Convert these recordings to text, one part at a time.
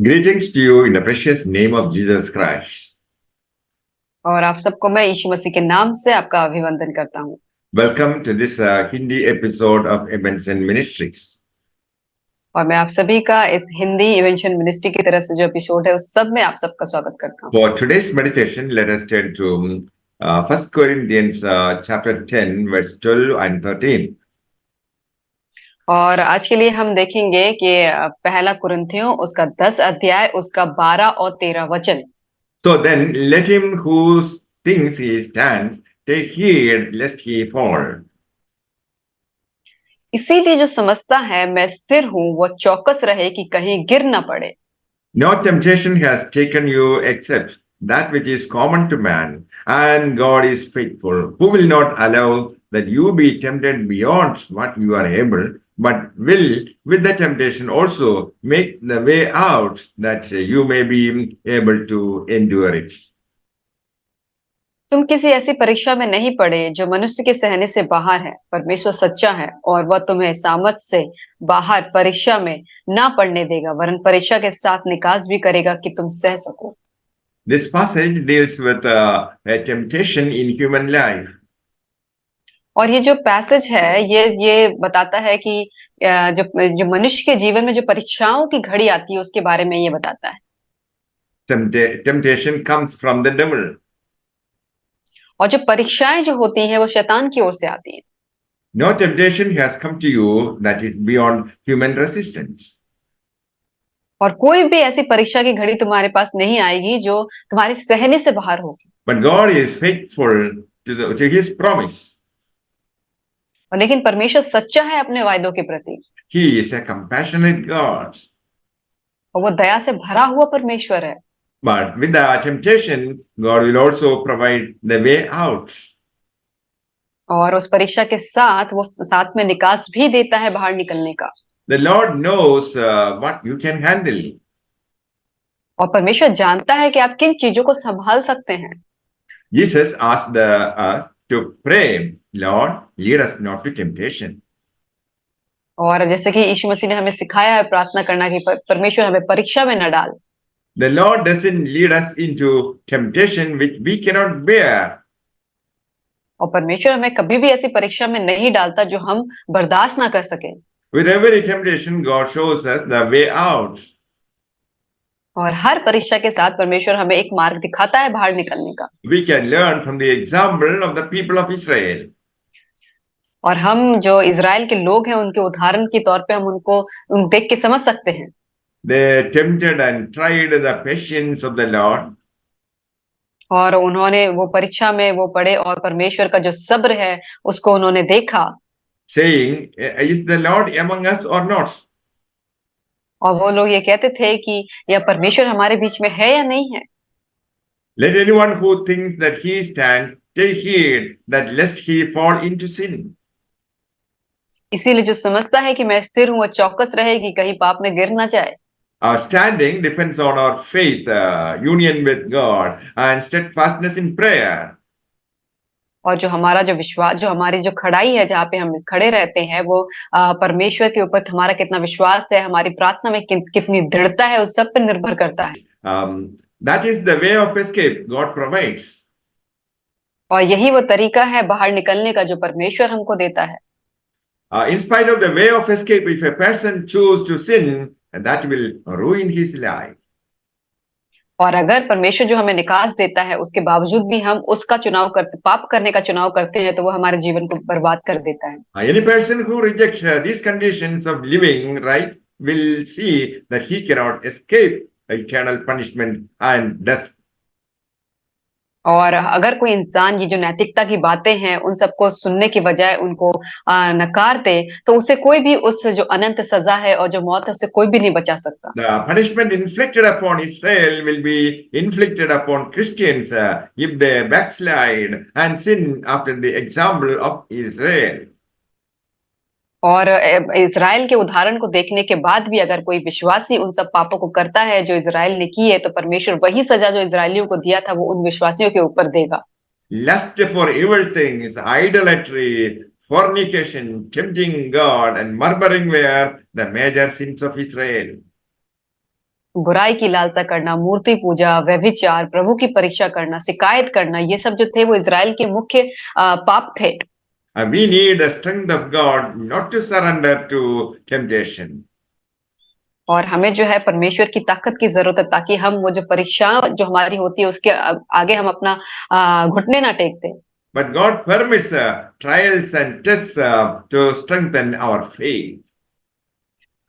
Greetings to you in the precious name of Jesus Christ. और आप सबको मैं यीशु मसीह के नाम से आपका अभिवंदन करता हूँ। Welcome to this Hindi episode of Events and Ministries. और मैं आप सभी का इस हिंदी इवेंशन मिनिस्ट्री की तरफ से जो एपिसोड है उस सब में आप सबका स्वागत करता हूँ। For today's meditation, let us turn to 1 Corinthians chapter 10, verse 12 and 13. और आज के लिए हम देखेंगे कि पहला कुरिन्थियों उसका 10 अध्याय उसका 12 और 13 वचन। So then, let him who thinks he stands take heed lest he fall. इसीलिए जो समझता है मैं स्थिर हूँ वो चौकस रहे कि कहीं गिर न पड़े। No temptation has taken you except that which is common to man, and God is faithful, who will not allow that you be tempted beyond what you are able, but will with the temptation also make the way out that you may be able to endure it. तुम किसी ऐसी परीक्षा में नहीं पड़े जो मनुष्य के सहने से बाहर है। परमेश्वर सच्चा है और वह तुम्हें सामर्थ से बाहर परीक्षा में ना पड़ने देगा, वरन परीक्षा के साथ निकास भी करेगा कि तुम सह सको। This passage deals with a temptation in human life. और ये जो पैसेज है ये बताता है कि जो जो मनुष्य के जीवन में जो परीक्षाओं की घड़ी आती है उसके बारे में ये बताता है। Temptation comes from the devil. और जो परीक्षाएं जो होती हैं वो शैतान की ओर से आती हैं। No temptation has come to you that is beyond human resistance. और कोई भी ऐसी परीक्षा की घड़ी तुम्हारे पास नहीं आएगी जो तुम्हारे सहने से बाहर होगी। But God is faithful to His promise. और लेकिन परमेश्वर सच्चा है अपने वायदों के प्रति। He is a compassionate God. और वो दया से भरा हुआ परमेश्वर है। But with the temptation, God will also provide the way out. और उस परीक्षा के साथ वो साथ में निकास भी देता है बाहर निकलने का। The Lord knows what you can handle. और परमेश्वर जानता है कि आप किन चीजों को संभाल सकते हैं। Jesus asked us to pray, Lord, lead us not to temptation. और जैसे कि यीशु मसीह ने हमें सिखाया है प्रार्थना करना कि परमेश्वर हमें परीक्षा में न डाल। The Lord doesn't lead us into temptation which we cannot bear. और परमेश्वर हमें कभी भी ऐसी परीक्षा में नहीं डालता जो हम बर्दाश्त ना कर सके। With every temptation, God shows us the way out. और हर परीक्षा के साथ परमेश्वर हमें एक मार्ग दिखाता है बाहर निकलने का। We can learn from the example of the people of Israel. और हम जो इजराइल के लोग हैं उनके उदाहरण के तौर पे हम उनको देख के समझ सकते हैं। They tempted and tried the patience of the Lord. और उन्होंने वो परीक्षा में वो पढ़े और परमेश्वर का जो सब्र है उसको उन्होंने देखा। Saying, is the Lord among us or not? और वो लोग ये कहते थे कि यह परमेश्वर हमारे बीच में है या नहीं है। Let anyone who thinks that he stands take heed that lest he fall into sin. इसीलिए जो समझता है कि मैं स्थिर हूं वो चौकस रहे कि कहीं पाप में गिर ना जाए। Our standing depends on our faith, union with God, and steadfastness in prayer. और जो हमारा जो विश्वास जो हमारी जो खड़ाई है जहाँ पे हम खड़े रहते हैं वो परमेश्वर के ऊपर हमारा कितना विश्वास है, हमारी प्रार्थना में कितनी दृढ़ता है उस सब पर निर्भर करता है। That is the way of escape God provides. और यही वो तरीका है बाहर निकलने का जो परमेश्वर हमको देता है। In spite of the way of escape, if a person chooses to sin, that will ruin his life. और अगर परमेश्वर जो हमें निकास देता है उसके बावजूद भी हम उसका चुनाव करते पाप करने का चुनाव करते हैं तो वो हमारे जीवन को बर्बाद कर देता है। Any person who rejects these conditions of living right will see that he cannot escape eternal punishment and death. और अगर कोई इंसान ये जो नैतिकता की बातें हैं उन सबको सुनने की बजाय उनको नकार दे तो उसे कोई भी उस जो अनंत सजा है और जो मौत है उससे कोई भी नहीं बचा सकता। The punishment inflicted upon Israel will be inflicted upon Christians if they backslide and sin after the example of Israel. और इज़राइल के उदाहरण को देखने के बाद भी अगर कोई विश्वासी उन सब पापों को करता है जो इज़राइल ने किए तो परमेश्वर वही सजा जो इज़राइलियों को दिया था वो उन विश्वासियों के ऊपर देगा। Lust for evil things, idolatry, fornication, tempting God, and murmuring were the major sins of Israel. बुराई की लालसा करना, मूर्ति पूजा, व्यभिचार, प्रभु की परीक्षा करना, शिकायत करना, ये सब जो थे वो इज़राइल के मुख्य पाप थे। And we need the strength of God not to surrender to temptation. और हमें जो है परमेश्वर की ताकत की ज़रूरत है ताकि हम वो जो परीक्षा जो हमारी होती है उसके आगे हम अपना घुटने ना टेक दें। But God permits trials and tests to strengthen our faith.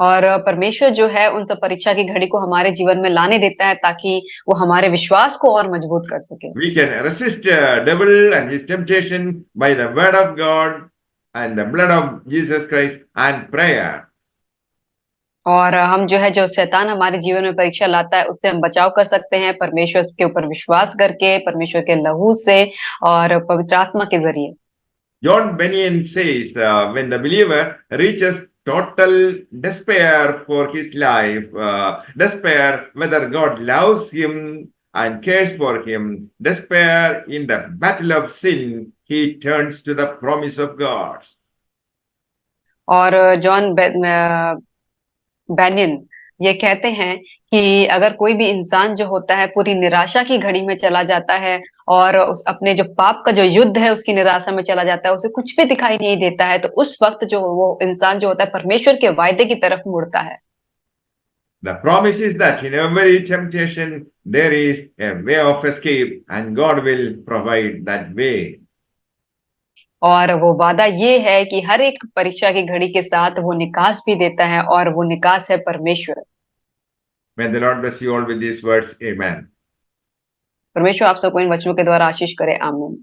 और परमेश्वर जो है उन सब परीक्षा की घड़ी को हमारे जीवन में लाने देता है ताकि वो हमारे विश्वास को और मजबूत कर सके। We can resist devil and his temptation by the word of God and the blood of Jesus Christ and prayer. और हम जो है जो शैतान हमारे जीवन में परीक्षा लाता है उससे हम बचाव कर सकते हैं परमेश्वर के ऊपर विश्वास करके, परमेश्वर के लहू से और पवित्र आत्मा के जरिए। John Bunyan says when the believer reaches total despair for his life, despair whether God loves him and cares for him, despair in the battle of sin, he turns to the promise of God. और John banyan ये कहते हैं कि अगर कोई भी इंसान जो होता है पूरी निराशा की घड़ी में चला जाता है और उस अपने जो पाप का जो युद्ध है उसकी निराशा में चला जाता है, उसे कुछ भी दिखाई नहीं देता है, तो उस वक्त जो वो इंसान जो होता है परमेश्वर के वायदे की तरफ मुड़ता है। The promise is that in every temptation there is a way of escape and God will provide that way. और वो वादा ये है कि हर एक परीक्षा की घड़ी के साथ वो निकास भी देता है और वो निकास है परमेश्वर। May the Lord bless you all with these words. Amen. परमेश्वर आप सबको इन वचनों के द्वारा आशीष करे। आमीन।